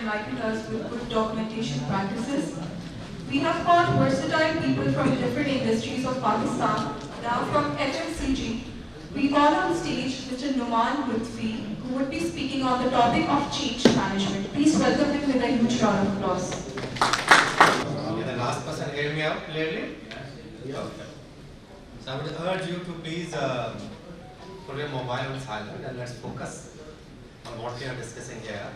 enlightened us with good documentation practices. We have got versatile people from different industries of Pakistan. Now from FMCG, we call on stage Mr. Noman Lutfi, who would be speaking on the topic of change management. Please welcome him with a huge round of applause. Can the last person hear me out clearly? Yeah. Okay. So I would urge you to please put your mobile on silent and let's focus on what we are discussing here.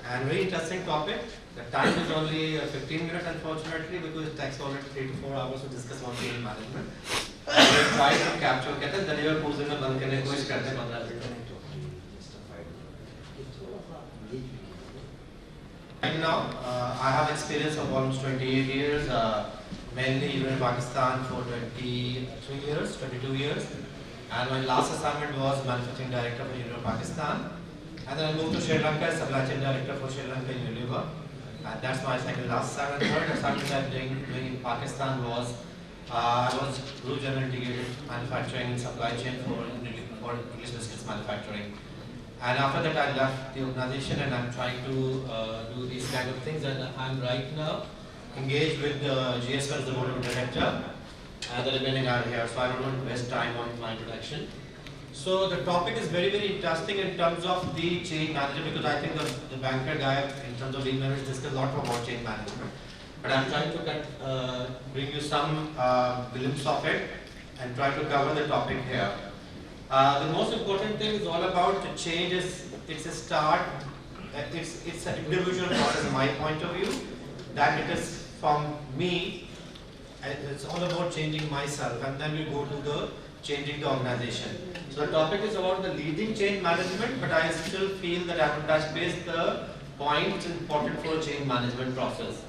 And very interesting topic. The time is only 15 minutes unfortunately because it takes already 3 to 4 hours to discuss on change management. We will try to capture कहते हैं deliver पूछने में बंद करने की कोशिश करते हैं 15 मिनट में. Right now, I have experience of almost 28 years, mainly in Pakistan for 23 years, 22 years. And my last assignment was manufacturing director for Unilever Pakistan. And then I moved to Sri Lanka as supply chain director for Sri Lanka Unilever. And that's my second last assignment. Third assignment I'm doing in Pakistan was, I was group general integrated manufacturing and supply chain for English biscuits manufacturing. And after that I left the organization and I'm trying to do these kind of things, and I'm right now engaged with GSL as the board of director, and the remaining are here, so I don't want to waste time on my introduction. So the topic is very interesting in terms of the change management, because I think the banker guy in terms of lean management discussed a lot about change management. But I'm trying to bring you some glimpse of it and try to cover the topic here. The most important thing is all about the change. It's a start. It's an individual process, in my point of view. That it is from me. It's all about changing myself, and then we go to the changing the organization. So the topic is about the leading change management, but I still feel that I have to touch base the point which is important for a change management process.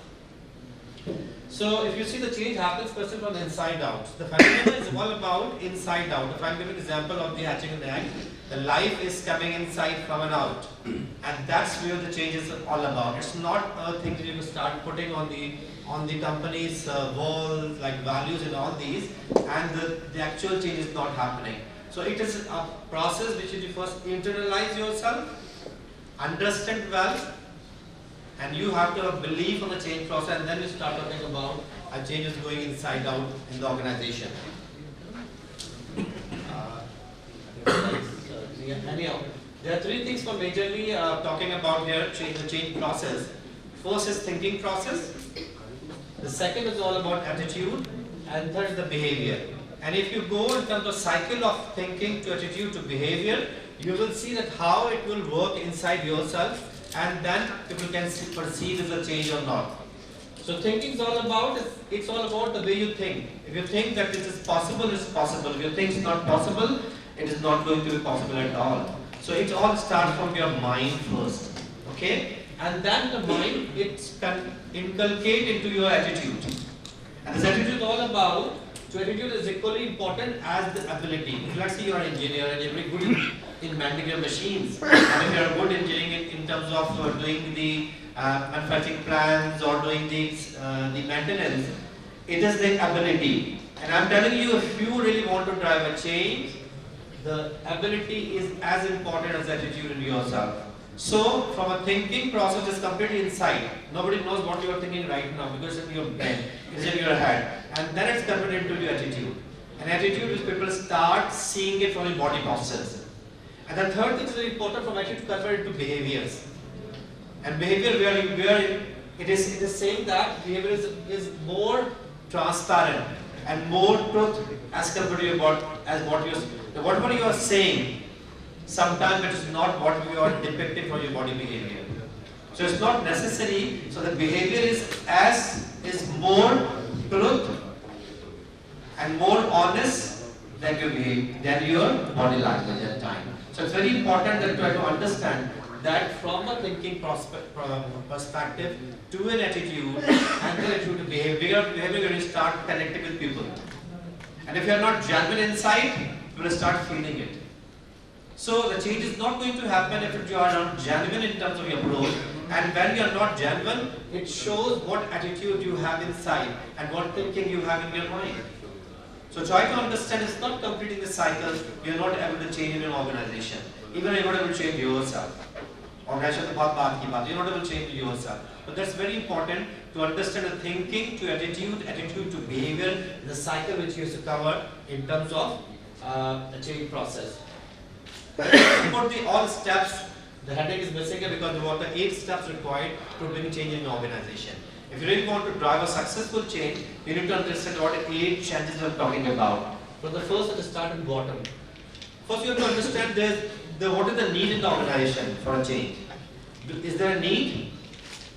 So if you see, the change happens first from the inside out. The phenomenon is all about inside out. If I give an example of the hatching and the egg, the life is coming inside from and out, and that's where the change is all about. It's not a thing that you start putting on the company's walls like values and all these, and the actual change is not happening. So it is a process which you first internalize yourself, understand well, and you have to have belief on the change process, and then you start talking about a change is going inside out in the organization. Anyhow, there are three things for majorly talking about here, the change process. First is thinking process, the second is all about attitude, and third is the behavior. And if you go in terms of cycle of thinking to attitude to behavior, you will see that how it will work inside yourself, and then people can perceive is a change or not. So thinking is all about, it's all about the way you think. If you think that it is possible, it's possible. If you think it's not possible, it is not going to be possible at all. So it all starts from your mind first, okay? And then the mind, it can inculcate into your attitude. And this attitude is all about, so attitude is equally important as the ability. If let's say you are an engineer and you're very good in managing your machines, and if you are good engineering in terms of doing the manufacturing plans or doing the maintenance, it is the ability. And I'm telling you, if you really want to drive a change, the ability is as important as attitude in yourself. So from a thinking process is completely inside. Nobody knows what you are thinking right now because it's in your brain, it's in your head, and then it's converted into your attitude. And attitude is people start seeing it from your body postures. And the third thing is very important from attitude to convert it to behaviors. And behavior where it is saying that behavior is more transparent and more truth as compared to your body, as whatever you are saying, sometimes it is not what you are depicting from your body behavior. So it's not necessary. So the behavior is more truth and more honest than your body language at time. So it's very important that you try to understand that from a thinking perspective to an attitude and then attitude to behavior when you start connecting with people. And if you are not genuine inside, you will start feeling it. So the change is not going to happen if you are not genuine in terms of your growth. And when you are not genuine, it shows what attitude you have inside and what thinking you have in your mind. So try to understand it's not completing the cycle. You are not able to change in an organization. Even you are not able to change yourself. Organization तो बहुत बात की बात. You're not able to change yourself. But that's very important to understand the thinking to attitude, attitude to behavior, the cycle which you have to cover in terms of the change process. For the all steps, the heading is missing here because there were the 8 steps required to bring change in an organization. If you really want to drive a successful change, you need to understand what the 8 changes I'm talking about. From the first, let's start at the bottom. First, you have to understand what is the need in the organization for a change. Is there a need?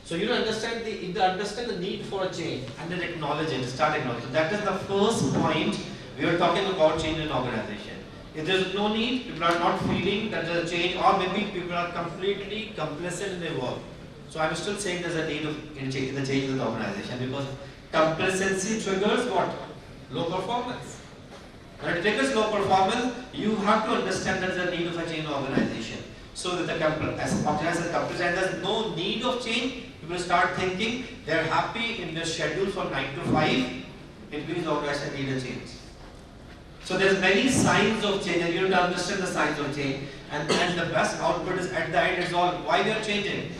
So you understand the need for a change and then acknowledge it, start acknowledging. So that is the first point we are talking about change in an organization. If there is no need, people are not feeling that there is a change, or maybe people are completely complacent in their work. So I'm still saying there's a need in the change in the organization because complacency triggers what? Low performance. When it triggers low performance, you have to understand that there's a need of a change in the organization. So that as there's no need of change, people start thinking they're happy in their schedule from 9 to 5. It means the organization needs a change. So there's many signs of change, and you have to understand the signs of change. And the best output is at the end. It's all why we are changing.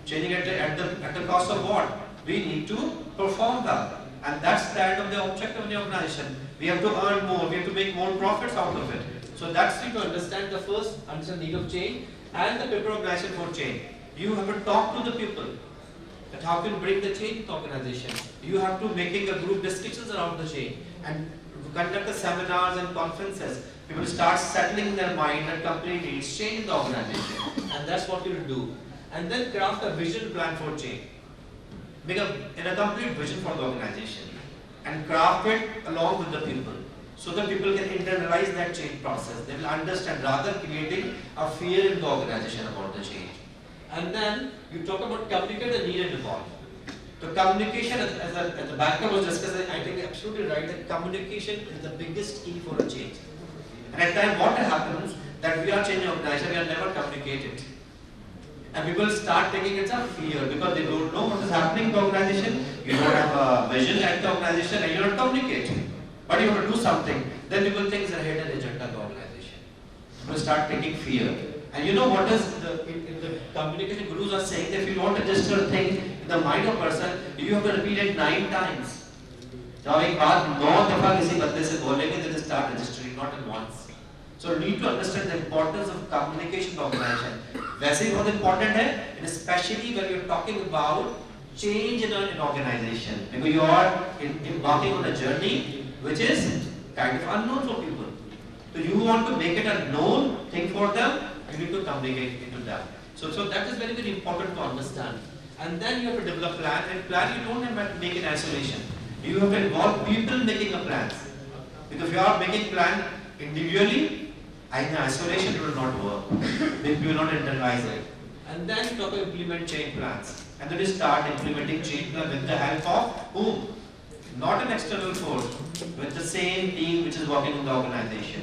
Changing at the cost of what? We need to perform well, and that's the end of the objective of the organization. We have to earn more. We have to make more profits out of it. So that's you to understand the first, understand need of change and the people organization for change. You have to talk to the people. That how can bring the change in the organization. You have to making a group discussions around the change and conduct the seminars and conferences. People start settling in their mind that company needs change in the organization, and that's what you will do. And then craft a vision plan for change. Make a complete vision for the organization and craft it along with the people, so that people can internalize that change process. They will understand rather than creating a fear in the organization about the change. And then you talk about communicate the need and evolve. So communication, as the background was discussed, I think absolutely right that communication is the biggest key for a change. And at times what happens that we are changing organization, we are never communicated. And people start taking it as fear because they don't know what is happening in the organization. You don't have a vision at the organization and you don't communicate. But you have to do something. Then people think it's a hidden agenda of the organization. People start taking fear. And you know what is in the communication gurus are saying that if you want to register a thing in the mind of a person, you have to repeat it 9 times. जब एक बात 9 दफा किसी बंदे से बोलेंगे, then start registering, not at once. So you need to understand the importance of communication in the organization. वैसे ही बहुत important है, and especially when you're talking about change in an organization, because you are embarking on a journey which is kind of unknown for people. So you want to make it a known thing for them. You need to communicate it to them. So that is very, very important to understand. And then you have to develop a plan. And plan you don't have to make in isolation. You have to involve people making the plans. Because if you are making plan individually, in isolation it will not work. You will not internalize it. And then you talk about implement change plans. And then you start implementing change plan with the help of whom? Not an external force, with the same team which is working in the organization.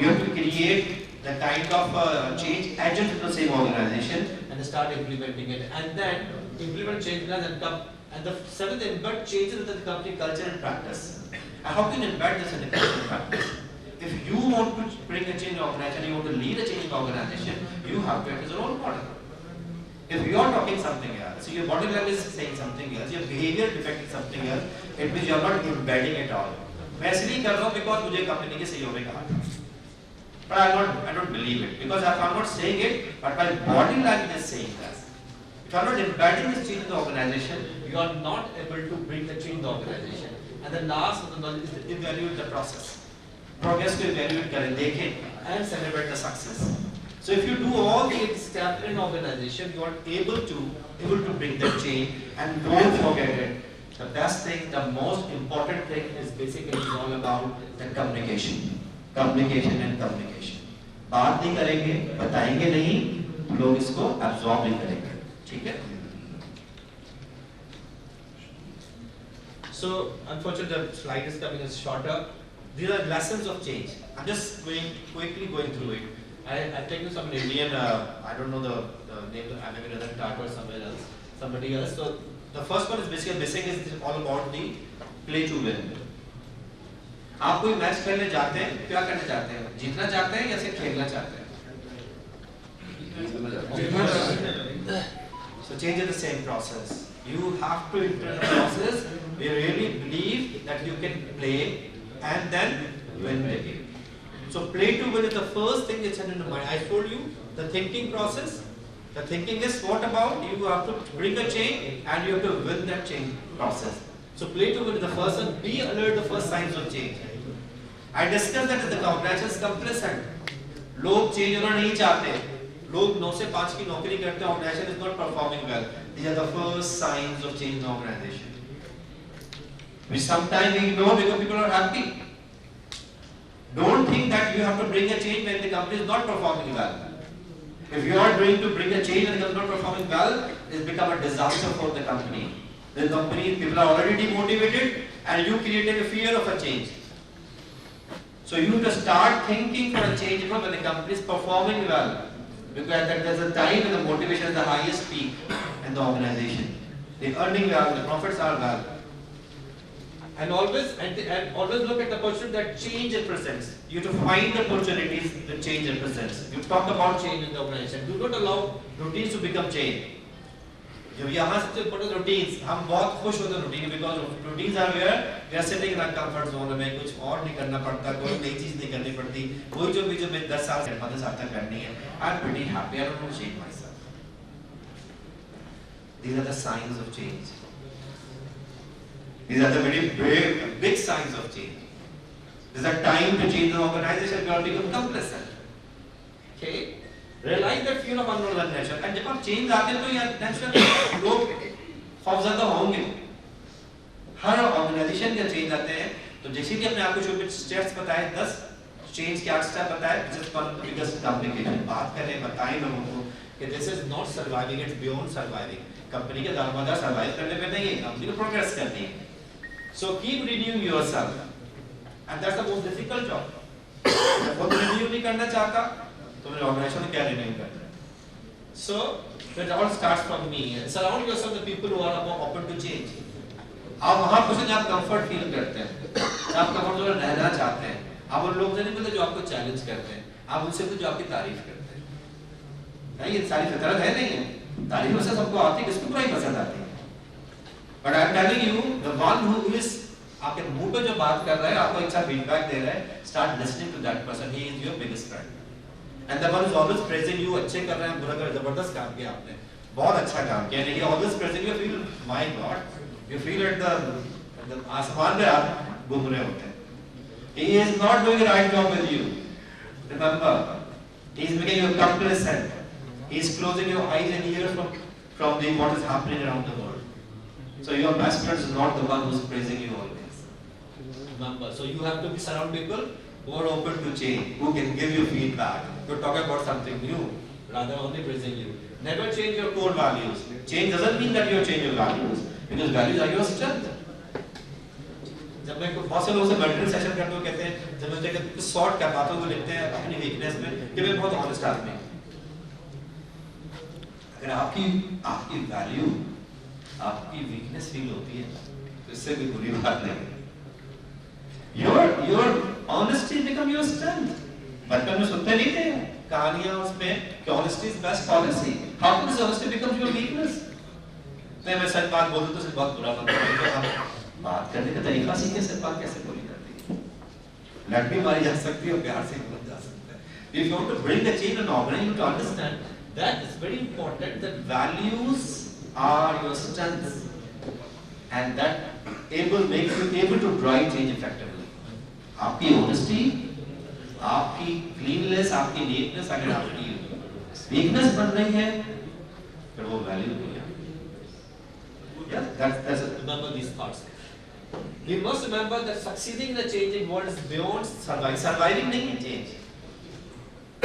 You have to create the kind of change agent in the same organization and start implementing it. And then implement change plans and the 7th, embed changes into the company culture and practice. And how can you embed this in the culture and practice? If you want to bring a change in the organization, you want to lead a change in the organization, you have to act as a role model. If you are talking something else, your body language is saying something else, your behavior reflecting something else, it means you are not embedding it all. मैं इसलिए कर रहा हूँ because मुझे company के CEO ने कहा था. But I don't believe it because if I'm not saying it, but my body language is saying this. If I'm not embedding this change in the organization, you are not able to bring the change in the organization. And the last is to evaluate the process. Progress to evaluate करें, देखें, and celebrate the success. So if you do all the 8 steps in an organization, you are able to bring the change, and don't forget it. The best thing, the most important thing is basically all about the communication. Communication and communication. बात नहीं करेंगे, बताएंगे नहीं, लोग इसको absorb नहीं करेंगे, ठीक है? So unfortunately the slide is coming as shorter. These are lessons of change. I'm just quickly going through it. I'll take you some Indian, I don't know the name, maybe another Tata or somebody else. So the first one is basically missing is all about the play to win. आप कोई match खेलने जाते हैं, क्या करने चाहते हैं? जीतना चाहते हैं या सिर्फ खेलना चाहते हैं? So change is the same process. You have to enter the process. We really believe that you can play and then win the game. So play to win is the first thing that's in the mind. I told you the thinking process. The thinking is what about you have to bring a change and you have to win that change process. So play to win is the first one. Be alert the first signs of change. I discussed that the organization is complacent. लोग change होना नहीं चाहते. लोग 9 से 5 की नौकरी करते हैं. Organization is not performing well. These are the first signs of change in the organization. We sometimes ignore because people are happy. Don't think that you have to bring a change when the company is not performing well. If you are going to bring a change and it is not performing well, it's become a disaster for the company. The company, people are already demotivated and you created a fear of a change. So you have to start thinking for a change when the company is performing well. Because there's a time when the motivation is the highest peak in the organization. They're earning well, the profits are well. And always look at the opportunity that change represents. You have to find the opportunities that change represents. You talk about change in the organization. Do not allow routines to become change. जब यहाँ सबसे important routines, हम बहुत खुश होते हैं routine because routines are where we are sitting in our comfort zone में कुछ और नहीं करना पड़ता, कोई नई चीज नहीं करनी पड़ती, वही जो मैं 10 साल से 15 साल तक करनी है. I'm pretty happy. I don't want to change myself. These are the signs of change. These are the very big signs of change. This is a time to change the organization. We are become complacent. Okay. Realize that fear of unknown is natural. And जब आप change आते हैं तो यार natural लोग खौफज़दा होंगे. हर organization के change आते हैं तो जैसे कि अपने आपको छोटे steps बताए 10 change के 8 step बताए this is one biggest complication. बात करें बताएं लोगों को कि this is not surviving, it's beyond surviving. Company के दारोमदार survive करने पे नहीं है, कंपनी को progress करनी है. So keep renewing yourself, and that's the most difficult job. जब तुम renew नहीं करना चाहता, तो मेरे organization में क्या renew करना है? So it all starts from me. Surround yourself with people who are open to change. आप वहाँ कुछ जहाँ comfort feel करते हैं, जहाँ comfort zone में रहना चाहते हैं, आप उन लोगों से नहीं मिलते जो आपको challenge करते हैं, आप उनसे मिलते जो आपकी तारीफ करते हैं. नहीं ये सारी फितरत है नहीं है. तारीफ वैसे सबको आती है, किसको बुराई पसंद आती है? But I am telling you, the one who is आपके मुंह पे जो बात कर रहा है, आपको अच्छा feedback दे रहा है, start listening to that person. He is your biggest friend. And the one who is always praising you, अच्छे कर रहे हैं, बुरा कर रहे हैं, जबरदस्त काम किया आपने, बहुत अच्छा काम किया. And he always praising you, feel, my God, you feel at the आसमान में आप घूम रहे होते हैं. He is not doing the right job with you. Remember, he is making you complacent. He is closing your eyes and ears from what is happening around the world. So your best friend is not the one who is praising you always. Remember, so you have to be surround people who are open to change, who can give you feedback, to talk about something new, rather only praising you. Never change your core values. Change doesn't mean that you change your values, because values are your strength. जब मैं बहुत से लोगों से mentoring session करते हुए कहते हैं, जब मुझे कुछ शॉर्ट कर बातों को लिखते हैं अपनी वीकनेस में, कि मैं बहुत ऑनेस्ट आदमी हूँ. अगर आपकी वैल्यू आपकी वीकनेस फील होती है तो इससे भी बुरी बात नहीं. Your honesty become your strength. बचपन में सुनते नहीं थे कहानियां उसमें कि honesty is best policy. How can this honesty become your weakness? तो मैं सच बात बोलूं तो सिर्फ बहुत बुरा लगता है. हम बात करने का तरीका सीखे, सिर्फ बात कैसे बोली जाती है. लड़ भी मारी जा सकती है और प्यार से बोला जा सकता है. If you want to bring the change in organization, you have to understand that it's very important that values are your strengths, and that makes you able to drive change effectively. आपकी honesty, आपकी cleanliness, आपकी neatness अगर आपकी weakness बन रही है, फिर वो value नहीं है. Yeah, that's remember these thoughts. We must remember that succeeding in a changing world is beyond surviving. Surviving नहीं है change.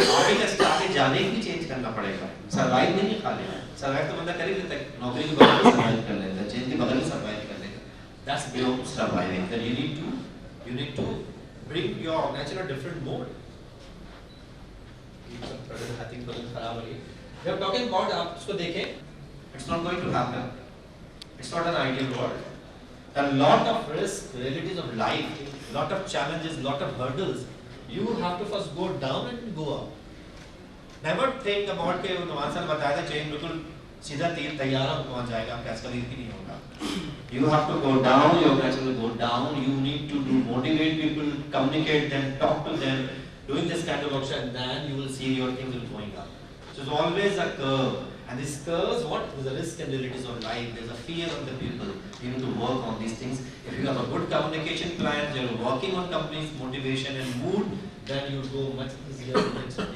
आगे जाने के लिए चेंज करना पड़ेगा. सर्वाइव नहीं खाली. सर्वाइव तो बंदा कर ही लेता है, नौकरी के बगल में सर्वाइव कर लेता है, चेंज के बगल में सर्वाइव कर लेगा. That's beyond surviving. That you need to bring your organization a different mode. I think बदल खराब हो रही है. We are talking about आप इसको देखें. It's not going to happen. It's not an ideal world. There are a lot of risks, realities of life, lot of challenges, lot of hurdles. You have to first go down and go up. Never think about के Noman sir बताया था change बिल्कुल सीधा तीर तैयार हो पहुंच जाएगा, आपका escalate ही नहीं होगा. You have to go down, your organization will go down. You need to motivate people, communicate them, talk to them, doing this kind of workshop, and then you will see your things will going up. So it's always a curve, and this curve, what is the risk and realities of life? There's a fear of the people. You need to work on these things. If you have a good communication plan, you're working on company's motivation and mood, then you go much easier to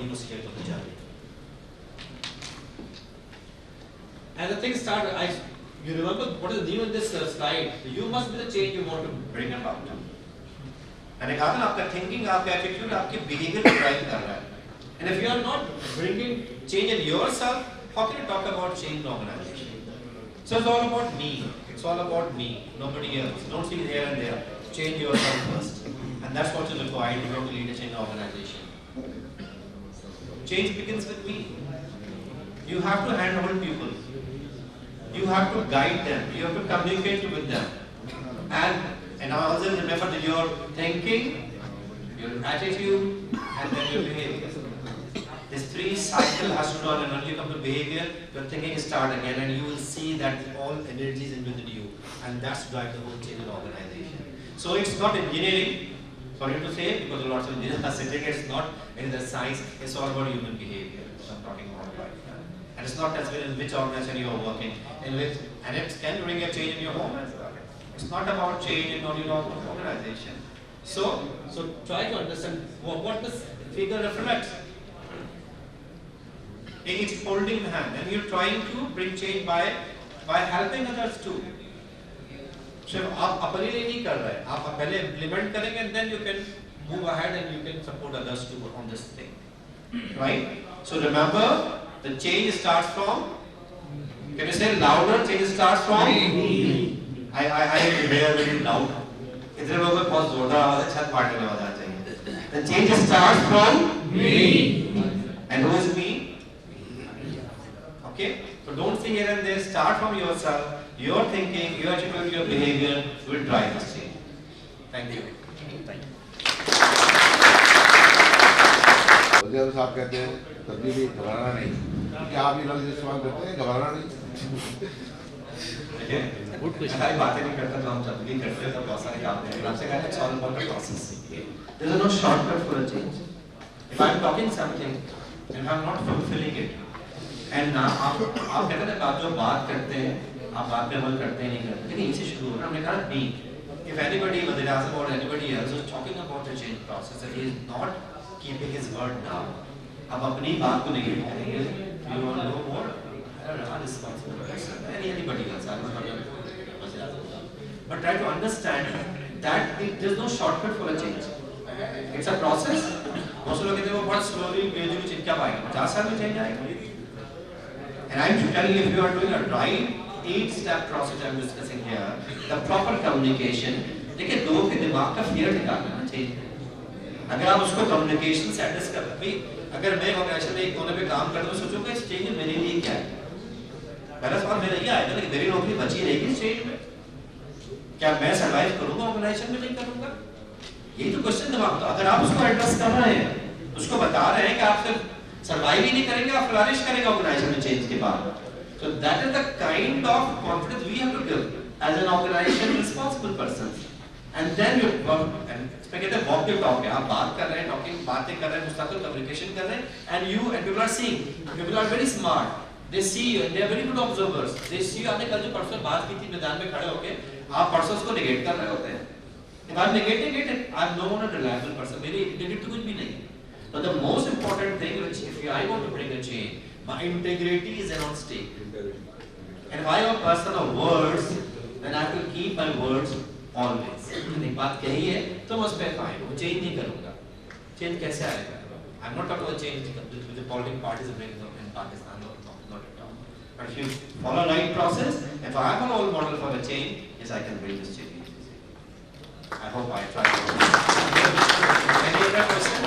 negotiate on the journey. And the things start. You remember what is new in this slide? You must be the change you want to bring about. मैंने कहा ना आपका thinking, आपका attitude, आपके behavior को drive कर रहा है. And if you are not bringing change in yourself, how can you talk about change in organization? So it's all about me. It's all about me. Nobody else. Don't see here and there. Change yourself first. And that's what is required if you want to lead a change organization. Change begins with me. You have to handhold people. You have to guide them. You have to communicate with them. And I also remember that your thinking, your attitude, and then your behavior. This three cycle has to run, and when you come to behavior, your thinking start again, and you will see that all energy is within you, and that's drive the whole change in organization. So it's not engineering, sorry to say, because a lot of engineers are sitting. It's not in the science. It's all about human behavior. I'm talking about right now. And it's not as well in which organization you are working, in which, and it can bring a change in your home as well. It's not about change in only your organization. So try to understand what this figure reflects. It's holding the hand, and you're trying to bring change by helping others too. So आप अपने लिए नहीं कर रहे, आप पहले implement करेंगे, and then you can move ahead and you can support others too on this thing, right? So remember, the change starts from. Can you say louder? Change starts from me. I hear very loud. इधर लोगों को बहुत जोरदार आवाज है, छत फाटने में आवाज चाहिए. The change starts from me. And who is me? Okay. So don't think here and there. Start from yourself. Your thinking, your attitude, your behavior will drive this change. Thank you. वज़ीर साहब कहते हैं तभी भी घबराना नहीं. क्या आप ये लफ्ज़ इस्तेमाल करते हैं, घबराना नहीं? सारी बातें नहीं करता तो हम जब भी करते हैं तो बहुत सारे काम हैं. आपसे कहते हैं it's all about the process. There is no shortcut for a change. If I am talking something and I am not fulfilling it, and now आप कहते हैं आप जो बात करते हैं आप बात पे अमल करते हैं नहीं करते, लेकिन इसे शुरू होना हमने कहा नहीं. If anybody, whether it is about anybody else, is talking about the change process and he is not keeping his word down, अब अपनी बात को नहीं करेंगे, you want to know more, I don't know, responsible person, anybody else, I don't know, but try to understand that there is no shortcut for a change. It's a process. बहुत से लोग कहते हैं वो बहुत slowly, gradually change क्या पाएंगे? 50 साल में change आएगा. And I'm telling you, if you are doing a right 8-step process I'm discussing here, the proper communication, देखिए लोगों के दिमाग का fear निकालना चाहिए. अगर आप उसको communication से address कर भाई, अगर मैं organization में एक कोने पे काम करता हूँ, सोचूंगा इस change मेरे लिए क्या है? पहला सवाल मेरा ये आएगा कि मेरी नौकरी बची रहेगी इस change में? क्या मैं survive करूँगा organization में नहीं करूँगा? यही तो question दिमाग का. अगर आप उसको address कर रहे हैं, उसको बता रहे हैं कि आप सिर्फ survive ही नहीं करेंगे, आप flourish करेंगे organization में change के बाद. So that is the kind of confidence we have to give as an organization responsible persons. And then you work, and इसमें कहते हैं walk your talk है, आप बात कर रहे हैं, talking बातें कर रहे हैं, मुस्तकिल communication कर रहे हैं, and people are seeing, people are very smart, they see you and they are very good observers, they see you. आपने कल जो परसों बात की थी मैदान में खड़े होके, आप परसों उसको negate कर रहे होते हैं. If I'm negating it, I'm no more a reliable person. मेरी integrity तो कुछ भी नहीं. But the most important thing, which if I want to bring a change, my integrity is on stake. And if I am a person of words, then I have to keep my words always. एक बात कही है तो मैं उस पे fine हूँ, change नहीं करूँगा. Change कैसे आएगा? I'm not talking about change with the political parties in Pakistan, not at all. But if you follow right process, if I am a role model for a change, yes, I can bring this change. I hope I try. Any other question?